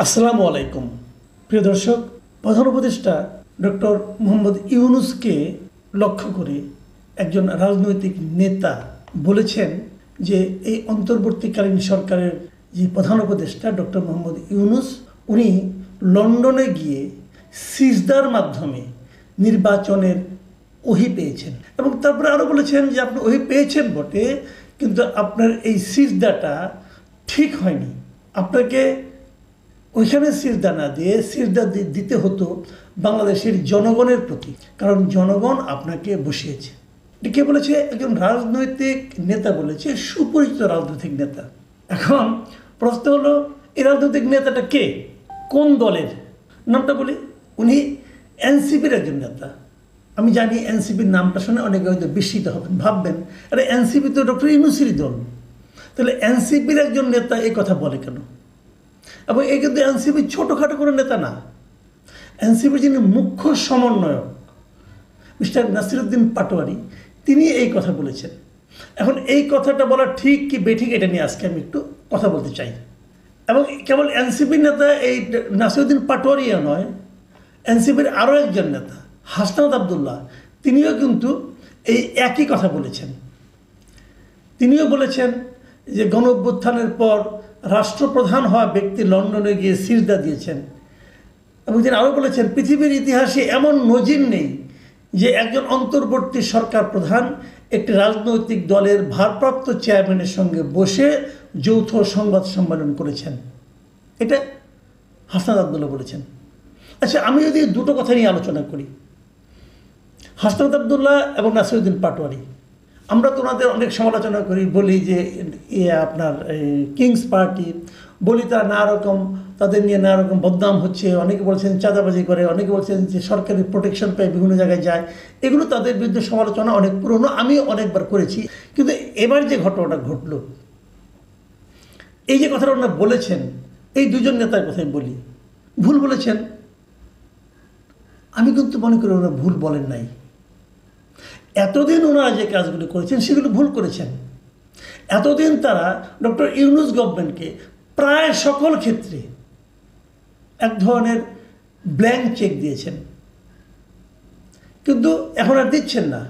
আসসালামু আলাইকুম প্রিয় দর্শক। প্রধান উপদেষ্টা ডক্টর মোহাম্মদ ইউনূসকে লক্ষ্য করে একজন রাজনৈতিক নেতা বলেছেন যে এই অন্তর্বর্তীকালীন সরকারের যে প্রধান উপদেষ্টা ডক্টর মোহাম্মদ ইউনূস উনি লন্ডনে গিয়ে সিজদার মাধ্যমে নির্বাচনের ওহী পেয়েছেন এবং তারপরে আরও বলেছেন যে আপনি ওহী পেয়েছেন বটে, কিন্তু আপনার এই সিজদাটা ঠিক হয়নি। আপনাকে ওইখানে সিজদা না দিয়ে সিজদা দিতে হতো বাংলাদেশের জনগণের প্রতি, কারণ জনগণ আপনাকে বসিয়েছে। এটা কে বলেছে? একজন রাজনৈতিক নেতা বলেছে, সুপরিচিত রাজনৈতিক নেতা। এখন প্রশ্ন হলো, এই রাজনৈতিক নেতাটা কে, কোন দলের? নামটা বলি, উনি এনসিপির একজন নেতা। আমি জানি এনসিপির নামটা শুনে অনেকে হয়তো বিস্মিত হবেন, ভাববেন আরে এনসিপি তো ডক্টর ইউনূসেরই দল, তাহলে এনসিপির একজন নেতা এই কথা বলে কেন? এবং এই কিন্তু এনসিপির ছোটোখাটো কোনো নেতা না। এনসিপির যিনি মুখ্য সমন্বয়ক মিস্টার নাসিরউদ্দিন পাটোয়ারি, তিনি এই কথা বলেছেন। এখন এই কথাটা বলা ঠিক কি বেঠিক, এটা নিয়ে আজকে আমি একটু কথা বলতে চাই। এবং কেবল এনসিপির নেতা এই নাসিরউদ্দিন পাটোয়ারিও নয়, এনসিপির আরও একজন নেতা হাসনাত আবদুল্লাহ, তিনিও কিন্তু এই একই কথা বলেছেন। তিনিও বলেছেন যে গণ অভ্যুত্থানের পর রাষ্ট্রপ্রধান হওয়া ব্যক্তি লন্ডনে গিয়ে সিজদা দিয়েছেন। এবং তিনি আরও বলেছেন, পৃথিবীর ইতিহাসে এমন নজির নেই যে একজন অন্তর্বর্তী সরকার প্রধান একটি রাজনৈতিক দলের ভারপ্রাপ্ত চেয়ারম্যানের সঙ্গে বসে যৌথ সংবাদ সম্মেলন করেছেন। এটা হাসনাত আবদুল্লাহ বলেছেন। আচ্ছা, আমি যদি দুটো কথা নিয়ে আলোচনা করি, হাসনাত আবদুল্লাহ এবং নাসিরউদ্দিন পাটোয়ারি, আমরা তো ওনাদের অনেক সমালোচনা করি, বলি যে আপনার কিংস পার্টি, বলি তারা নানা রকম, তাদের নিয়ে নানা রকম বদনাম হচ্ছে। অনেকে বলছেন চাঁদাবাজি করে, অনেকে বলছেন যে সরকারি প্রোটেকশন পেয়ে বিভিন্ন জায়গায় যায়। এগুলো তাদের বিরুদ্ধে সমালোচনা অনেক পুরনো, আমি অনেকবার করেছি। কিন্তু এবার যে ঘটনাটা ঘটল, এই যে কথাটা ওনারা বলেছেন, এই দুজন নেতার কথাই বলি, ভুল বলেছেন। আমি কিন্তু মনে করি ওনারা ভুল বলেন নাই। এতদিন ওনারা যে কাজগুলো করেছেন সেগুলো ভুল করেছেন। এতদিন তারা ডক্টর ইউনূস গভর্নমেন্টকে প্রায় সকল ক্ষেত্রে এক ধরনের ব্ল্যাঙ্ক চেক দিয়েছেন, কিন্তু এখন আর দিচ্ছেন না।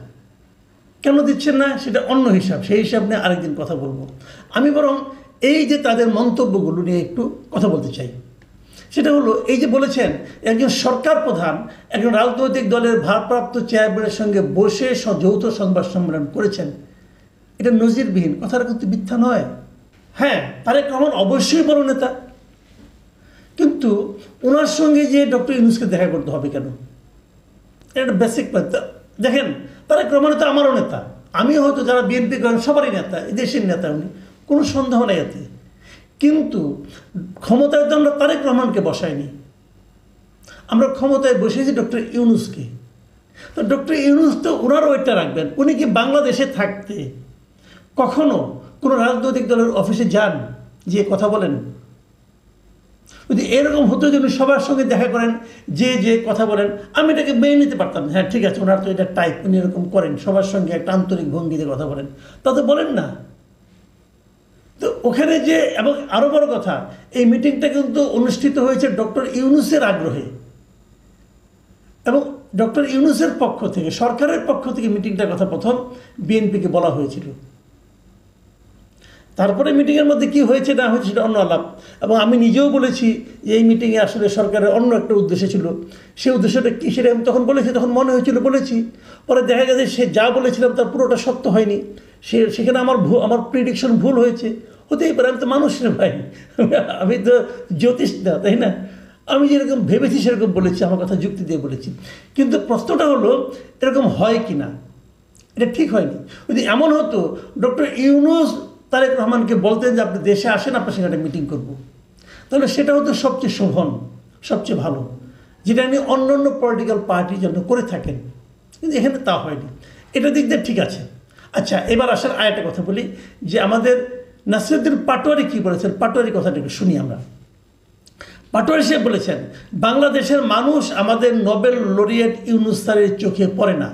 কেন দিচ্ছেন না সেটা অন্য হিসাব, সেই হিসাব নিয়ে আরেকদিন কথা বলবো। আমি বরং এই যে তাদের মন্তব্যগুলো নিয়ে একটু কথা বলতে চাই। সেটা হলো, এই যে বলেছেন একজন সরকার প্রধান একজন রাজনৈতিক দলের ভারপ্রাপ্ত চেয়ারম্যানের সঙ্গে বসে যৌথ সংবাদ সম্মেলন করেছেন, এটা নজিরবিহীন। কথাটা কিন্তু মিথ্যা নয়। হ্যাঁ, তারেক রহমান অবশ্যই বড় নেতা, কিন্তু ওনার সঙ্গে যে ডক্টর ইউনূসকে দেখা করতে হবে কেন? এটা বেসিক। দেখেন, তারেক রহমান তো আমারও নেতা, আমিও হয়তো যারা বিএনপি করেন সবারই নেতা, এই দেশের নেতা উনি, কোনো সন্দেহ নেই এতে। কিন্তু ক্ষমতায় তো আমরা তারেক রহমানকে বসাইনি, আমরা ক্ষমতায় বসিয়েছি ডক্টর ইউনূসকে। তো ডক্টর ইউনূস তো ওনার ওইটা রাখবেন। উনি কি বাংলাদেশে থাকতে কখনো কোনো রাজনৈতিক দলের অফিসে যান, যে কথা বলেন? যদি এরকম হতো যে উনি সবার সঙ্গে দেখা করেন, যে কথা বলেন, আমি এটাকে মেনে নিতে পারতাম। হ্যাঁ, ঠিক আছে, ওনার তো এটা টাইপ, উনি এরকম করেন, সবার সঙ্গে একটা আন্তরিক ভঙ্গিতে কথা বলেন, তা তো বলেন না। তো ওখানে যে, এবং আরও বড় কথা, এই মিটিংটা কিন্তু অনুষ্ঠিত হয়েছে ডক্টর ইউনূসের আগ্রহে, এবং ডক্টর ইউনূসের পক্ষ থেকে, সরকারের পক্ষ থেকে মিটিংটার কথা প্রথম বিএনপিকে বলা হয়েছিল। তারপরে মিটিংয়ের মধ্যে কি হয়েছে না হয়েছে সেটা অন্য আলাপ। এবং আমি নিজেও বলেছি যে এই মিটিংয়ে আসলে সরকারের অন্য একটা উদ্দেশ্য ছিল। সেই উদ্দেশ্যটা কী সেটা আমি তখন বলেছি, তখন মনে হয়েছিল বলেছি। পরে দেখা গেছে সে যা বলেছিলাম তার পুরোটা সত্য হয়নি, সেখানে আমার প্রিডিকশন ভুল হয়েছে। হতেই পারে, আমি তো মানুষের ভাই, আমি তো জ্যোতিষ না, তাই না? আমি যেরকম ভেবেছি সেরকম বলেছি, আমার কথা যুক্তি দিয়ে বলেছি। কিন্তু প্রশ্নটা হলো, এরকম হয় কি না? এটা ঠিক হয়নি। যদি এমন হতো ডক্টর ইউনূস তারেক রহমানকে বলতেন যে আপনি দেশে আসেন, আপনার সঙ্গে একটা মিটিং করবো, তাহলে সেটা হতো সবচেয়ে শোভন, সবচেয়ে ভালো, যেটা নিয়ে অন্য অন্য পলিটিক্যাল পার্টির জন্য করে থাকেন। কিন্তু এখানে তা হয়নি। এটা দিক দিয়ে ঠিক আছে। আচ্ছা, এবার আসার আরেকটা কথা বলি, যে আমাদের নাসিরউদ্দিন পাটোয়ারি কী বলেছেন, পাটোয়ারি কথাটা একটু শুনি আমরা। পাটোয়ারি সাহেব বলেছেন, বাংলাদেশের মানুষ আমাদের নোবেল লরিয়েট ইউনূস স্যারের চোখে পড়ে না,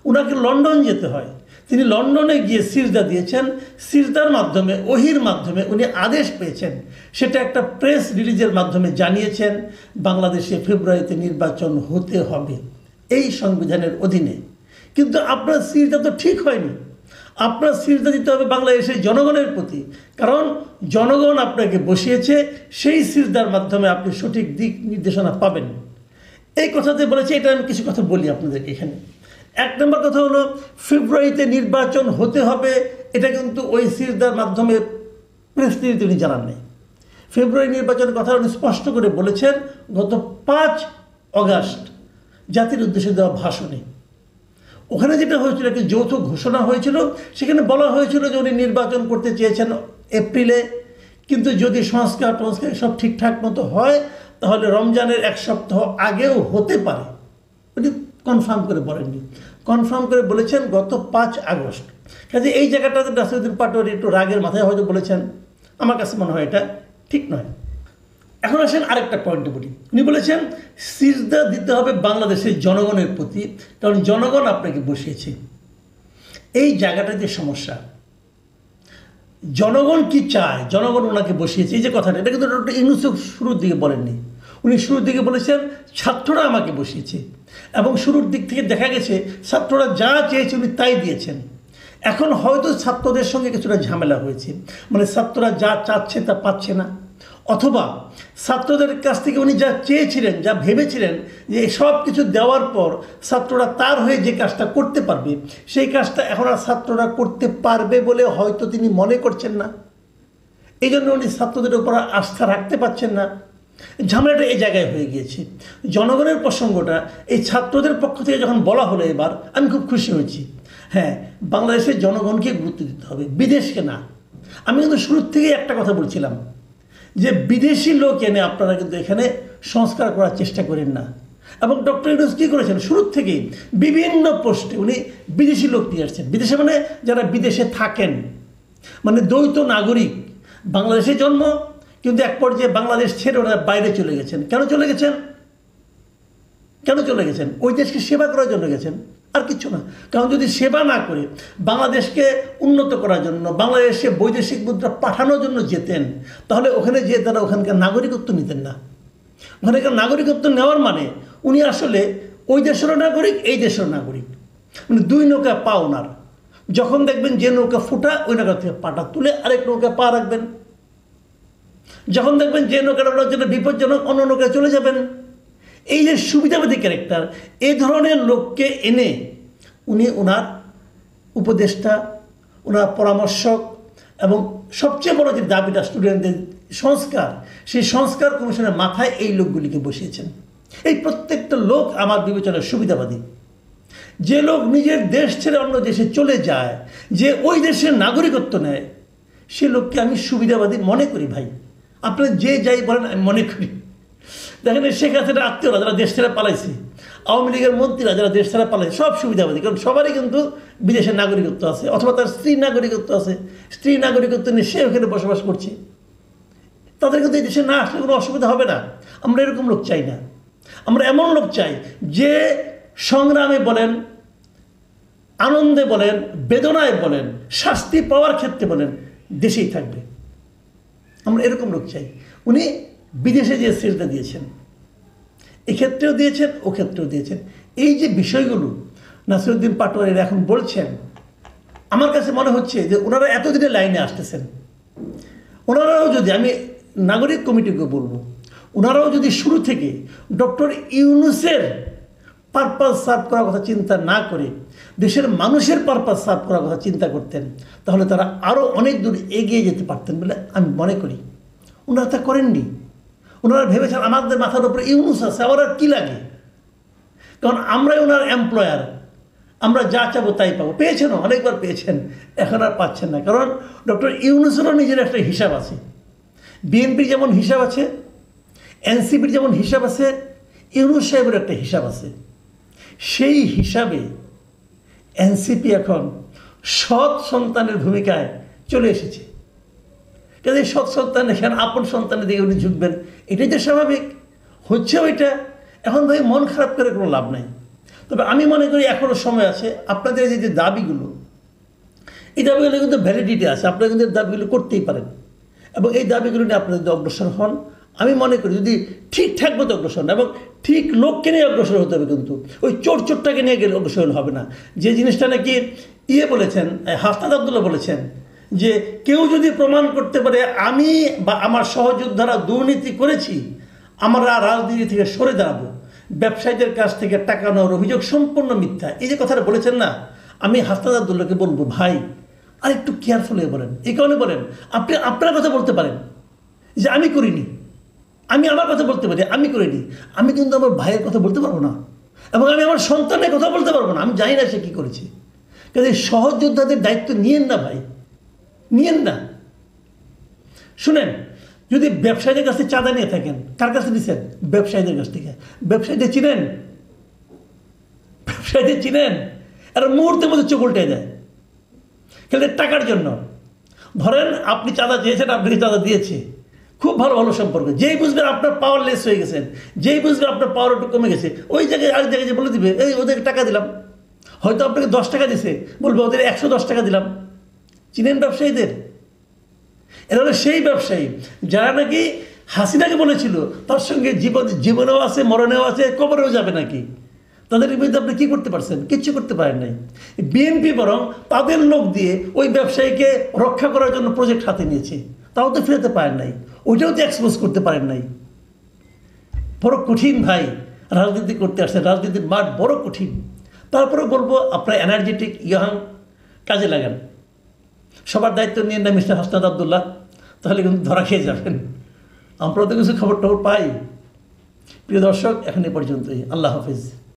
ওনাকে লন্ডন যেতে হয়, তিনি লন্ডনে গিয়ে সিজদা দিয়েছেন, সিজদার মাধ্যমে ওহির মাধ্যমে উনি আদেশ পেয়েছেন, সেটা একটা প্রেস রিলিজের মাধ্যমে জানিয়েছেন বাংলাদেশে ফেব্রুয়ারিতে নির্বাচন হতে হবে এই সংবিধানের অধীনে। কিন্তু আপনার সিজদা তো ঠিক হয়নি। আপনার সিজদা দিতে হবে বাংলাদেশের জনগণের প্রতি, কারণ জনগণ আপনাকে বসিয়েছে, সেই সিজদার মাধ্যমে আপনি সঠিক দিক নির্দেশনা পাবেন। এই কথাতে বলেছে, এটা আমি কিছু কথা বলি আপনাদেরকে এখানে। এক নম্বর কথা হলো, ফেব্রুয়ারিতে নির্বাচন হতে হবে, এটা কিন্তু ওই সিজদার মাধ্যমে প্রেস রিলিজে উনি জানান নাই। ফেব্রুয়ারি নির্বাচনের কথা উনি স্পষ্ট করে বলেছেন গত 5 অগাস্ট জাতির উদ্দেশ্যে দেওয়া ভাষণে। ওখানে যেটা হয়েছিল, একটি যৌথ ঘোষণা হয়েছিল, সেখানে বলা হয়েছিল যে উনি নির্বাচন করতে চেয়েছেন এপ্রিলে, কিন্তু যদি সংস্কার সব ঠিকঠাক মতো হয় তাহলে রমজানের 1 সপ্তাহ আগেও হতে পারে। উনি কনফার্ম করে বলেননি, কনফার্ম করে বলেছেন গত 5 আগস্ট। কাজে এই জায়গাটাতে নাসিরউদ্দিন পাটোয়ারি একটু রাগের মাথায় হয়তো বলেছেন, আমার কাছে মনে হয় এটা ঠিক নয়। এখন আসেন আরেকটা পয়েন্টে বলি। উনি বলেছেন সিজদা দিতে হবে বাংলাদেশের জনগণের প্রতি, কারণ জনগণ আপনাকে বসিয়েছে। এই জায়গাটাতে সমস্যা। জনগণ কি চায়, জনগণ ওনাকে বসিয়েছে, এই যে কথাটা, এটা কিন্তু ডক্টর ইউনূস শুরুর দিকে বলেননি। উনি শুরুর দিকে বলেছেন ছাত্ররা আমাকে বসিয়েছে, এবং শুরুর দিক থেকে দেখা গেছে ছাত্ররা যা চেয়েছে উনি তাই দিয়েছেন। এখন হয়তো ছাত্রদের সঙ্গে কিছুটা ঝামেলা হয়েছে, মানে ছাত্ররা যা চাচ্ছে তা পাচ্ছে না, অথবা ছাত্রদের কাছ থেকে উনি যা চেয়েছিলেন, যা ভেবেছিলেন যে সব কিছু দেওয়ার পর ছাত্ররা তার হয়ে যে কাজটা করতে পারবে, সেই কাজটা এখন আর ছাত্ররা করতে পারবে বলে হয়তো তিনি মনে করছেন না। এই জন্য উনি ছাত্রদের উপর আস্থা রাখতে পারছেন না। ঝামেলাটা এই জায়গায় হয়ে গিয়েছে। জনগণের প্রসঙ্গটা এই ছাত্রদের পক্ষ থেকে যখন বলা হলো, এবার আমি খুব খুশি হয়েছি। হ্যাঁ, বাংলাদেশের জনগণকে গুরুত্ব দিতে হবে, বিদেশকে না। আমি কিন্তু শুরুর থেকেই একটা কথা বলছিলাম যে বিদেশি লোক এনে আপনারা কিন্তু এখানে সংস্কার করার চেষ্টা করেন না। এবং ডক্টর ইউনূস কী করেছেন, শুরুর থেকেই বিভিন্ন পোস্টে উনি বিদেশি লোক নিয়ে আসছেন। বিদেশে মানে যারা বিদেশে থাকেন, মানে দ্বৈত নাগরিক, বাংলাদেশে জন্ম কিন্তু এক পর্যায়ে বাংলাদেশ ছেড়ে ওরা বাইরে চলে গেছেন। কেন চলে গেছেন? কেন চলে গেছেন? ওই দেশকে সেবা করার জন্য গেছেন, আর কিছু না। কারণ যদি সেবা না করে বাংলাদেশকে উন্নত করার জন্য, বাংলাদেশে বৈদেশিক মুদ্রা পাঠানোর জন্য যেতেন, তাহলে ওখানে যেয়ে তারা ওখানকার নাগরিকত্ব নিতেন না। ওখানকার নাগরিকত্ব নেওয়ার মানে উনি আসলে ওই দেশেরও নাগরিক, এই দেশেরও নাগরিক, মানে 2 নৌকা পা ওনার। যখন দেখবেন যে নৌকা ফুটা, ওই নৌকা থেকে পাটা তুলে আরেক নৌকা পা রাখবেন। যখন দেখবেন যে নৌকাটা ওনার জন্য বিপজ্জনক, অন্য নৌকায় চলে যাবেন। এই যে সুবিধাবাদী ক্যারেক্টার, এই ধরনের লোককে এনে উনি ওনার উপদেষ্টা, ওনার পরামর্শক, এবং সবচেয়ে বড় যে দাবিটা স্টুডেন্টদের সংস্কার, সেই সংস্কার কমিশনের মাথায় এই লোকগুলিকে বসিয়েছেন। এই প্রত্যেকটা লোক আমার বিবেচনায় সুবিধাবাদী। যে লোক নিজের দেশ ছেড়ে অন্য দেশে চলে যায়, যে ওই দেশের নাগরিকত্ব নেয়, সে লোককে আমি সুবিধাবাদী মনে করি। ভাই, আপনারা যে যাই বলেন, আমি মনে করি। দেখেন, শেখ হাসিনার আত্মীয়রা যারা দেশ ছেড়ে পালাইছে, আওয়ামী লীগের মন্ত্রীরা যারা দেশ ছেড়ে পালাইছে, সব সুবিধাবাদী। কারণ সবারই কিন্তু বিদেশের নাগরিকত্ব আছে, অথবা তার স্ত্রীর নাগরিকত্ব আছে। স্ত্রীর নাগরিকত্ব নিয়ে সে ওখানে বসবাস করছে। তাদের কিন্তু এই দেশে না আসলে কোনো অসুবিধা হবে না। আমরা এরকম লোক চাই না। আমরা এমন লোক চাই যে সংগ্রামে বলেন, আনন্দে বলেন, বেদনায় বলেন, শাস্তি পাওয়ার ক্ষেত্রে বলেন, দেশেই থাকবে। আমরা এরকম লোক চাই। উনি বিদেশে যে সিজদা দিয়েছেন, এক্ষেত্রেও দিয়েছেন, ও ক্ষেত্রেও দিয়েছেন। এই যে বিষয়গুলো নাসিরউদ্দিন পাটোয়ারি এখন বলছেন, আমার কাছে মনে হচ্ছে যে ওনারা এতদিনে লাইনে আসতেছেন। ওনারাও যদি, আমি নাগরিক কমিটিকে বলবো, ওনারাও যদি শুরু থেকে ডক্টর ইউনূসের পারপাস সার্ভ করার কথা চিন্তা না করে দেশের মানুষের পারপাস সার্ভ করার কথা চিন্তা করতেন, তাহলে তারা আরও অনেক দূর এগিয়ে যেতে পারতেন বলে আমি মনে করি। ওনারা তা করেননি। ওনারা ভেবেছেন আমাদের মাথার উপরে ইউনূস আছে, আমার আর কী লাগে, কারণ আমরাই ওনার এমপ্লয়ার, আমরা যা চাবো তাই পাবো। পেয়েছেনও, অনেকবার পেয়েছেন, এখন আর পাচ্ছেন না। কারণ ডক্টর ইউনূসেরও নিজের একটা হিসাব আছে। বিএনপির যেমন হিসাব আছে, এনসিপির যেমন হিসাব আছে, ইউনূস সাহেবের একটা হিসাব আছে। সেই হিসাবে এনসিপি এখন সৎ সন্তানের ভূমিকায় চলে এসেছে। কাজে সৎ সন্তান এখানে আপন সন্তানের দিকে উনি ঝুঁকবেন, এটাই তো স্বাভাবিক হচ্ছে। ওইটা এখন ভাই মন খারাপ করে কোনো লাভ নাই। তবে আমি মনে করি এখনও সময় আছে। আপনাদের যে দাবিগুলো, এই দাবিগুলো কিন্তু ভ্যালিডিটি আছে, আপনারা কিন্তু এই দাবিগুলো করতেই পারেন এবং এই দাবিগুলো নিয়ে আপনারা যদি অগ্রসর হন, আমি মনে করি যদি ঠিকঠাক মতো অগ্রসর হন এবং ঠিক লোককে নিয়ে অগ্রসর হতে হবে, কিন্তু ওই চোরটাকে নিয়ে গেলে অগ্রসর হবে না। যে জিনিসটা নাকি বলেছেন, হাসনাত আব্দুল্লাহ বলেছেন যে কেউ যদি প্রমাণ করতে পারে আমি বা আমার সহযোদ্ধারা দুর্নীতি করেছি, আমরা রাজনীতি থেকে সরে দাঁড়াবো, ব্যবসায়ীদের কাছ থেকে টাকা নেওয়ার অভিযোগ সম্পূর্ণ মিথ্যা। এই যে কথাটা বলেছেন না, আমি হাসনাত আব্দুল্লাহকে বলবো ভাই আর একটু কেয়ারফুল হয়ে বলেন। এই কারণে বলেন, আপনি আপনার কথা বলতে পারেন যে আমি করিনি, আমি আমার কথা বলতে পারি আমি করিনি, আমি কিন্তু আমার ভাইয়ের কথা বলতে পারবো না এবং আমি আমার সন্তানের কথা বলতে পারবো না, আমি জানি না সে কী করেছে। কাজে সহযোদ্ধাদের দায়িত্ব নিয়েন না ভাই, নিয়েন না। শুনেন, যদি ব্যবসায়ীদের কাছে চাঁদা নিয়ে থাকেন, কার কাছে নিচ্ছেন? ব্যবসায়ীদের কাছ থেকে। ব্যবসায়ীদের চিনেন? ব্যবসায়ীদের চিনেন? আর মুহূর্তের মধ্যে চোখ উল্টে যায় কিন্তু টাকার জন্য। ধরেন আপনি চাঁদা চেয়েছেন, আপনাকে চাঁদা দিয়েছে, খুব ভালো ভালো সম্পর্ক। যেই বুঝবেন আপনার পাওয়ার লেস হয়ে গেছেন, যেই বুঝবেন আপনার পাওয়ার একটু কমে গেছে, ওই জায়গায় আরেক জায়গায় যে বলে দিবে এই ওদেরকে টাকা দিলাম, হয়তো আপনাকে 10 টাকা দিছে, বলবে ওদের 110 টাকা দিলাম। চিনেন ব্যবসায়ীদের? এরা হলো সেই ব্যবসায়ী যারা নাকি হাসিনাকে বলেছিল তার সঙ্গে জীবনেও আছে, মরণেও আছে, কবরেও যাবে নাকি। তাদের বিরুদ্ধে আপনি কী করতে পারছেন? কিচ্ছু করতে পারেন নাই। বিএনপি বরং তাদের লোক দিয়ে ওই ব্যবসায়ীকে রক্ষা করার জন্য প্রজেক্ট হাতে নিয়েছে, তাও তো ফেরাতে পারেন নাই, ওইটাও তো এক্সপোজ করতে পারেন নাই। বড় কঠিন ভাই রাজনীতি করতে আসছে, রাজনীতির মাঠ বড় কঠিন। তারপরে বলবো আপনার এনার্জেটিক ইয়াং কাজে লাগান, সবার দায়িত্ব নিয়ে না মিস্টার হাসনাত আব্দুল্লাহ, তাহলে কিন্তু ধরা খেয়ে যাবেন। আমরা তো কিছু খবর টবর পাই। প্রিয় দর্শক, এখন এ পর্যন্তই। আল্লাহ হাফিজ।